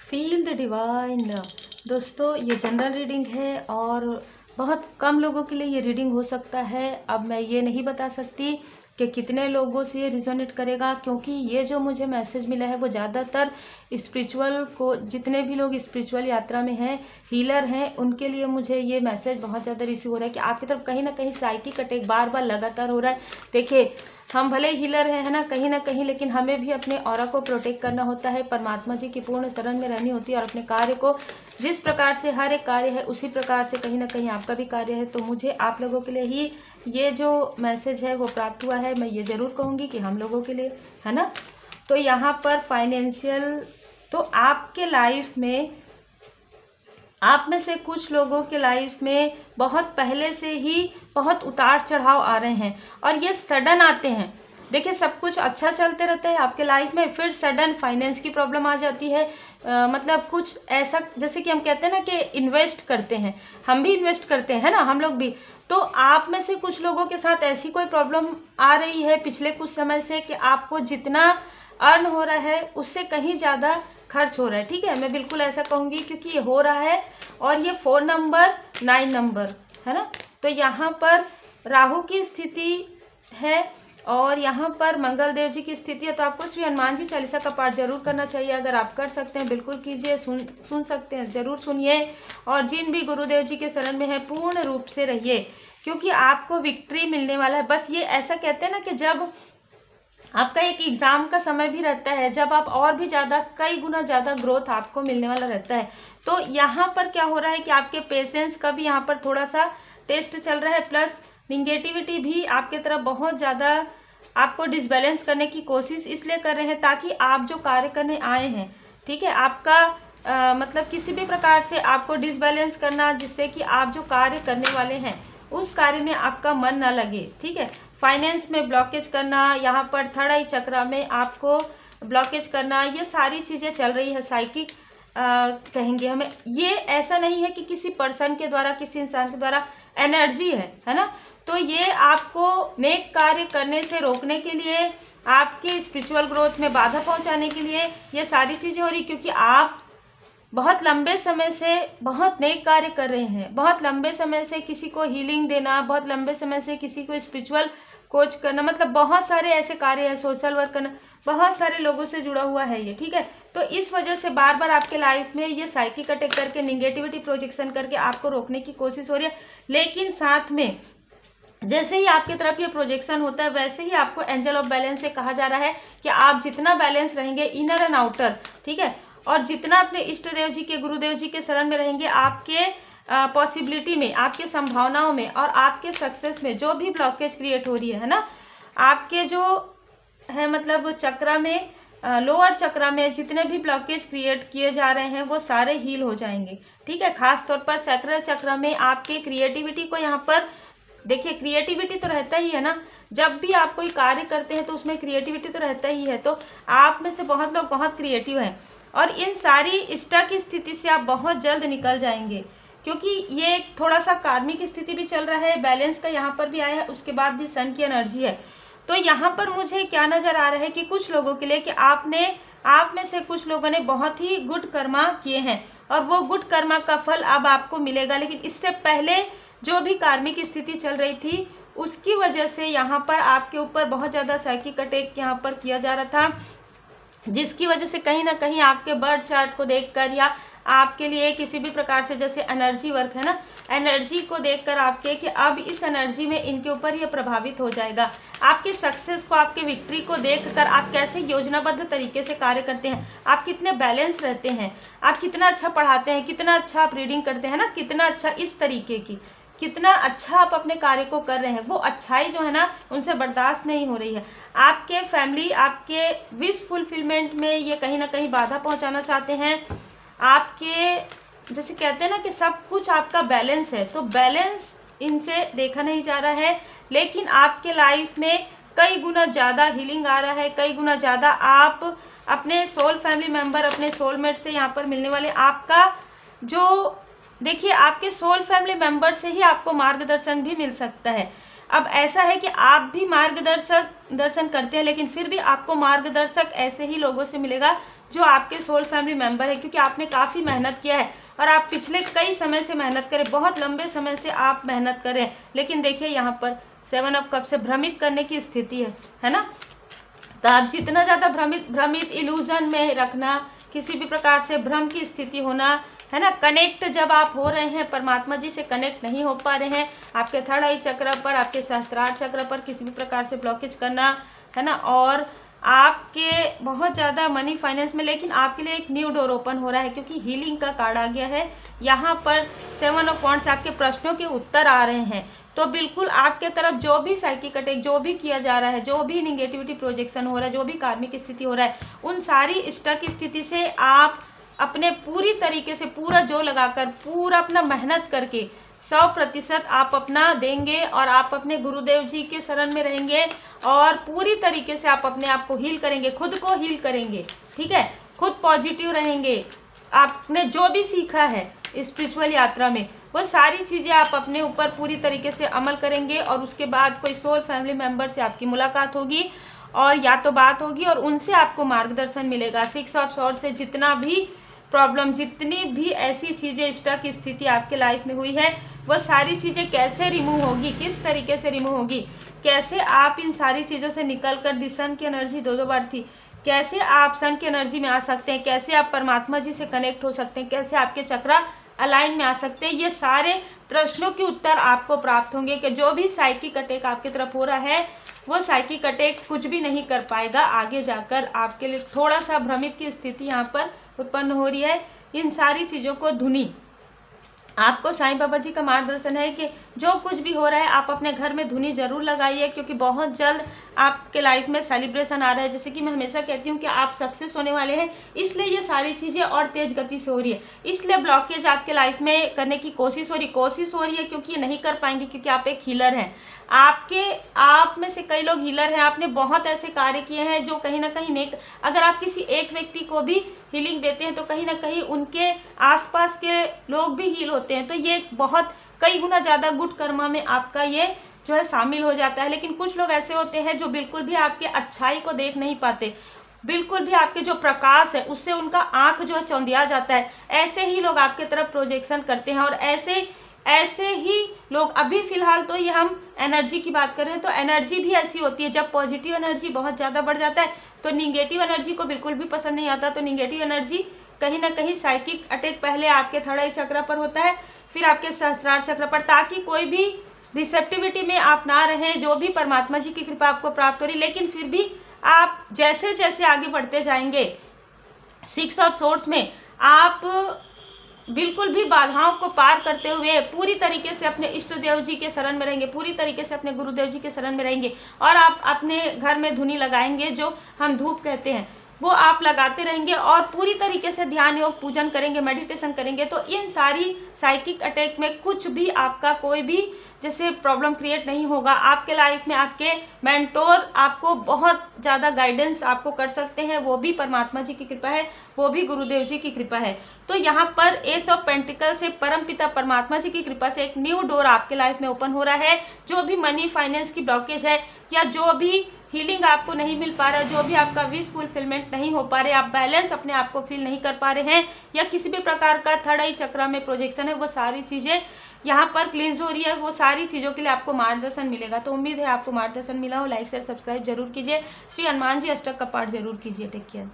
Feel the divine love. दोस्तों, ये general reading है और बहुत कम लोगों के लिए ये रीडिंग हो सकता है। अब मैं ये नहीं बता सकती कि कितने लोगों से ये रिजोनेट करेगा, क्योंकि ये जो मुझे मैसेज मिला है वो ज़्यादातर स्पिरिचुअल को, जितने भी लोग स्पिरिचुअल यात्रा में हैं, हीलर हैं, उनके लिए मुझे ये मैसेज बहुत ज़्यादा रिसीव हो रहा है कि आपकी तरफ कहीं ना कहीं साइकिक अटैक बार बार लगातार हो रहा है। देखिए, हम भले हीलर हैं, है ना कहीं, लेकिन हमें भी अपने ऑरा को प्रोटेक्ट करना होता है, परमात्मा जी की पूर्ण शरण में रहनी होती है और अपने कार्य को, जिस प्रकार से हर एक कार्य है उसी प्रकार से कहीं ना कहीं आपका भी कार्य है। तो मुझे आप लोगों के लिए ही ये जो मैसेज है वो प्राप्त हुआ है। मैं ये ज़रूर कहूँगी कि हम लोगों के लिए, है ना। तो यहाँ पर फाइनेंशियल, तो आपके लाइफ में, आप में से कुछ लोगों के लाइफ में बहुत पहले से ही बहुत उतार चढ़ाव आ रहे हैं और ये सडन आते हैं। देखिए, सब कुछ अच्छा चलते रहता है आपके लाइफ में, फिर सडन फाइनेंस की प्रॉब्लम आ जाती है। मतलब कुछ ऐसा, जैसे कि हम कहते हैं ना कि इन्वेस्ट करते हैं, हम भी इन्वेस्ट करते हैं ना, हम लोग भी। तो आप में से कुछ लोगों के साथ ऐसी कोई प्रॉब्लम आ रही है पिछले कुछ समय से कि आपको जितना अर्न हो रहा है उससे कहीं ज़्यादा खर्च हो रहा है। ठीक है, मैं बिल्कुल ऐसा कहूँगी क्योंकि ये हो रहा है और ये 4 नंबर 9 नंबर है ना। तो यहाँ पर राहु की स्थिति है और यहाँ पर मंगल देव जी की स्थिति है। तो आपको श्री हनुमान जी चालीसा का पाठ जरूर करना चाहिए। अगर आप कर सकते हैं बिल्कुल कीजिए, सुन सकते हैं जरूर सुनिए। और जिन भी गुरुदेव जी के शरण में है पूर्ण रूप से रहिए, क्योंकि आपको विक्ट्री मिलने वाला है। बस ये ऐसा कहते हैं ना कि जब आपका एक एग्ज़ाम का समय भी रहता है, जब आप और भी ज़्यादा, कई गुना ज़्यादा ग्रोथ आपको मिलने वाला रहता है। तो यहाँ पर क्या हो रहा है कि आपके पेशेंस का भी यहाँ पर थोड़ा सा टेस्ट चल रहा है, प्लस निगेटिविटी भी आपके तरफ बहुत ज़्यादा आपको डिसबैलेंस करने की कोशिश इसलिए कर रहे हैं ताकि आप जो कार्य करने आए हैं, ठीक है, आपका मतलब किसी भी प्रकार से आपको डिसबैलेंस करना, जिससे कि आप जो कार्य करने वाले हैं उस कार्य में आपका मन ना लगे। ठीक है, फाइनेंस में ब्लॉकेज करना, यहाँ पर थर्ड आई चक्र में आपको ब्लॉकेज करना, ये सारी चीज़ें चल रही है। साइकिक कहेंगे हमें, ये ऐसा नहीं है कि किसी पर्सन के द्वारा, किसी इंसान के द्वारा, एनर्जी है ना। तो ये आपको नेक कार्य करने से रोकने के लिए, आपके स्पिरिचुअल ग्रोथ में बाधा पहुंचाने के लिए ये सारी चीज़ें हो रही, क्योंकि आप बहुत लंबे समय से बहुत नेक कार्य कर रहे हैं, बहुत लंबे समय से किसी को हीलिंग देना, बहुत लंबे समय से किसी को स्पिरिचुअल कोच करना, मतलब बहुत सारे ऐसे कार्य है, सोशल वर्क करना, बहुत सारे लोगों से जुड़ा हुआ है ये। ठीक है, तो इस वजह से बार बार आपके लाइफ में ये साइकिक अटैक करके, निगेटिविटी प्रोजेक्शन करके आपको रोकने की कोशिश हो रही है। लेकिन साथ में जैसे ही आपकी तरफ ये प्रोजेक्शन होता है, वैसे ही आपको एंजल ऑफ बैलेंस से कहा जा रहा है कि आप जितना बैलेंस रहेंगे, इनर एंड आउटर, ठीक है, और जितना अपने इष्ट देव जी के, गुरुदेव जी के शरण में रहेंगे, आपके पॉसिबिलिटी में, आपके संभावनाओं में और आपके सक्सेस में जो भी ब्लॉकेज क्रिएट हो रही है ना, आपके जो है मतलब चक्र में, लोअर चक्र में जितने भी ब्लॉकेज क्रिएट किए जा रहे हैं वो सारे हील हो जाएंगे। ठीक है, खास तौर पर सैक्रल चक्र में आपके क्रिएटिविटी को, यहाँ पर देखिए क्रिएटिविटी तो रहता ही है ना, जब भी आप कोई कार्य करते हैं तो उसमें क्रिएटिविटी तो रहता ही है। तो आप में से बहुत लोग बहुत क्रिएटिव हैं और इन सारी स्टक की स्थिति से आप बहुत जल्द निकल जाएंगे, क्योंकि ये थोड़ा सा कार्मिक स्थिति भी चल रहा है, बैलेंस का यहाँ पर भी आया है, उसके बाद भी सन की एनर्जी है। तो यहाँ पर मुझे क्या नज़र आ रहा है कि कुछ लोगों के लिए कि आप में से कुछ लोगों ने बहुत ही गुड कर्मा किए हैं और वो गुड कर्मा का फल अब आपको मिलेगा। लेकिन इससे पहले जो भी कार्मिक स्थिति चल रही थी उसकी वजह से यहाँ पर आपके ऊपर बहुत ज़्यादा साइकिक अटैक यहाँ पर किया जा रहा था, जिसकी वजह से कहीं ना कहीं आपके बर्थ चार्ट को देखकर या आपके लिए किसी भी प्रकार से, जैसे एनर्जी वर्क है ना, एनर्जी को देखकर आपके कि अब इस एनर्जी में इनके ऊपर ये प्रभावित हो जाएगा। आपके सक्सेस को, आपके विक्ट्री को देखकर आप कैसे योजनाबद्ध तरीके से कार्य करते हैं, आप कितने बैलेंस रहते हैं, आप कितना अच्छा पढ़ाते हैं, कितना अच्छा आप रीडिंग करते हैं ना, कितना अच्छा इस तरीके की, कितना अच्छा आप अपने कार्य को कर रहे हैं, वो अच्छाई जो है ना उनसे बर्दाश्त नहीं हो रही है। आपके फैमिली आपके विश फुलफिलमेंट में ये कहीं ना कहीं बाधा पहुंचाना चाहते हैं। आपके जैसे कहते हैं ना कि सब कुछ आपका बैलेंस है, तो बैलेंस इनसे देखा नहीं जा रहा है। लेकिन आपके लाइफ में कई गुना ज़्यादा हीलिंग आ रहा है, कई गुना ज़्यादा आप अपने सोल फैमिली मेम्बर, अपने सोलमेट से यहाँ पर मिलने वाले आपका जो, देखिए आपके सोल फैमिली मेंबर से ही आपको मार्गदर्शन भी मिल सकता है। अब ऐसा है कि आप भी दर्शन करते हैं, लेकिन फिर भी आपको मार्गदर्शक ऐसे ही लोगों से मिलेगा जो आपके सोल फैमिली मेंबर है, क्योंकि आपने काफ़ी मेहनत किया है और आप पिछले कई समय से मेहनत करें, बहुत लंबे समय से आप मेहनत करें, लेकिन देखिए यहाँ पर 7 ऑफ कप से भ्रमित करने की स्थिति है ना। तो आप जितना ज़्यादा भ्रमित इल्यूजन में रखना, किसी भी प्रकार से भ्रम की स्थिति होना, है ना, कनेक्ट जब आप हो रहे हैं परमात्मा जी से कनेक्ट नहीं हो पा रहे हैं, आपके थर्ड आई चक्र पर, आपके सहस्त्रार चक्र पर किसी भी प्रकार से ब्लॉकेज करना, है ना, और आपके बहुत ज़्यादा मनी फाइनेंस में, लेकिन आपके लिए एक न्यू डोर ओपन हो रहा है क्योंकि हीलिंग का कार्ड आ गया है। यहाँ पर 7 ऑफ वांड्स से आपके प्रश्नों के उत्तर आ रहे हैं। तो बिल्कुल आपके तरफ जो भी साइकिक अटैक, जो भी किया जा रहा है, जो भी निगेटिविटी प्रोजेक्शन हो रहा है, जो भी कार्मिक स्थिति हो रहा है, उन सारी स्टक स्थिति से आप अपने पूरी तरीके से पूरा जोर लगाकर, पूरा अपना मेहनत करके 100% आप अपना देंगे और आप अपने गुरुदेव जी के शरण में रहेंगे और पूरी तरीके से आप अपने आप को हील करेंगे, खुद को हील करेंगे, ठीक है, खुद पॉजिटिव रहेंगे। आपने जो भी सीखा है स्पिरिचुअल यात्रा में वो सारी चीज़ें आप अपने ऊपर पूरी तरीके से अमल करेंगे और उसके बाद कोई सोल फैमिली मेम्बर से आपकी मुलाकात होगी और या तो बात होगी और उनसे आपको मार्गदर्शन मिलेगा। 6 ऑफ सॉर्ड्स से जितना भी प्रॉब्लम, जितनी भी ऐसी चीज़ें स्टक स्थिति आपके लाइफ में हुई है, वो सारी चीज़ें कैसे रिमूव होगी, किस तरीके से रिमूव होगी, कैसे आप इन सारी चीज़ों से निकल कर, दी सन की एनर्जी 2 बार थी, कैसे आप सन की एनर्जी में आ सकते हैं, कैसे आप परमात्मा जी से कनेक्ट हो सकते हैं, कैसे आपके चक्रा अलाइन में आ सकते हैं, ये सारे प्रश्नों के उत्तर आपको प्राप्त होंगे कि जो भी साइकिक अटैक आपकी तरफ हो रहा है वो साइकिक अटैक कुछ भी नहीं कर पाएगा आगे जाकर। आपके लिए थोड़ा सा भ्रमित की स्थिति यहाँ पर उत्पन्न हो रही है। इन सारी चीज़ों को धुनी, आपको साईं बाबा जी का मार्गदर्शन है कि जो कुछ भी हो रहा है आप अपने घर में धुनी जरूर लगाइए, क्योंकि बहुत जल्द आपके लाइफ में सेलिब्रेशन आ रहा है। जैसे कि मैं हमेशा कहती हूँ कि आप सक्सेस होने वाले हैं, इसलिए ये सारी चीज़ें और तेज गति से हो रही है, इसलिए ब्लॉकेज आपके लाइफ में करने की कोशिश हो रही है, क्योंकि ये नहीं कर पाएंगे, क्योंकि आप एक हीलर हैं। आप में से कई लोग हीलर हैं, आपने बहुत ऐसे कार्य किए हैं जो कहीं ना कहीं अगर आप किसी एक व्यक्ति को भी हीलिंग देते हैं तो कहीं ना कहीं उनके आसपास के लोग भी हील होते हैं, तो ये बहुत कई गुना ज़्यादा गुड कर्मा में आपका ये जो है शामिल हो जाता है। लेकिन कुछ लोग ऐसे होते हैं जो बिल्कुल भी आपके अच्छाई को देख नहीं पाते, बिल्कुल भी आपके जो प्रकाश है उससे उनका आंख जो है चौंधिया जाता है, ऐसे ही लोग आपके तरफ प्रोजेक्शन करते हैं। और ऐसे ही लोग, अभी फिलहाल तो ये हम एनर्जी की बात कर रहे हैं, तो एनर्जी भी ऐसी होती है, जब पॉजिटिव एनर्जी बहुत ज़्यादा बढ़ जाता है तो निगेटिव एनर्जी को बिल्कुल भी पसंद नहीं आता। तो निगेटिव एनर्जी कहीं ना कहीं साइकिक अटैक पहले आपके थर्ड आई चक्र पर होता है, फिर आपके सहस्त्रार चक्र पर, ताकि कोई भी रिसेप्टिविटी में आप ना रहें, जो भी परमात्मा जी की कृपा आपको प्राप्त हो रही। लेकिन फिर भी आप जैसे जैसे आगे बढ़ते जाएंगे 6 ऑफ सोर्ड्स में, आप बिल्कुल भी बाधाओं को पार करते हुए पूरी तरीके से अपने इष्ट देव जी के शरण में रहेंगे, पूरी तरीके से अपने गुरुदेव जी के शरण में रहेंगे और आप अपने घर में धुनी लगाएंगे, जो हम धूप कहते हैं, वो आप लगाते रहेंगे और पूरी तरीके से ध्यान योग पूजन करेंगे, मेडिटेशन करेंगे। तो इन सारी साइकिक अटैक में कुछ भी आपका कोई भी जैसे प्रॉब्लम क्रिएट नहीं होगा। आपके लाइफ में आपके मेंटोर आपको बहुत ज़्यादा गाइडेंस आपको कर सकते हैं, वो भी परमात्मा जी की कृपा है, वो भी गुरुदेव जी की कृपा है। तो यहाँ पर एस ऑफ पेंटिकल से परमपिता परमात्मा जी की कृपा से एक न्यू डोर आपके लाइफ में ओपन हो रहा है। जो भी मनी फाइनेंस की ब्लॉकेज है या जो भी हीलिंग आपको नहीं मिल पा रहा, जो भी आपका विश फुलफिलमेंट नहीं हो पा रहे, आप बैलेंस अपने आप को फील नहीं कर पा रहे हैं, या किसी भी प्रकार का थर्ड आई चक्र में प्रोजेक्शन है, वो सारी चीज़ें यहाँ पर क्लींस हो रही है। वो सारी चीज़ों के लिए आपको मार्गदर्शन मिलेगा। तो उम्मीद है आपको मार्गदर्शन मिला हो। लाइक शेयर सब्सक्राइब जरूर कीजिए। श्री हनुमान जी अष्टक का पाठ जरूर कीजिए। Take care.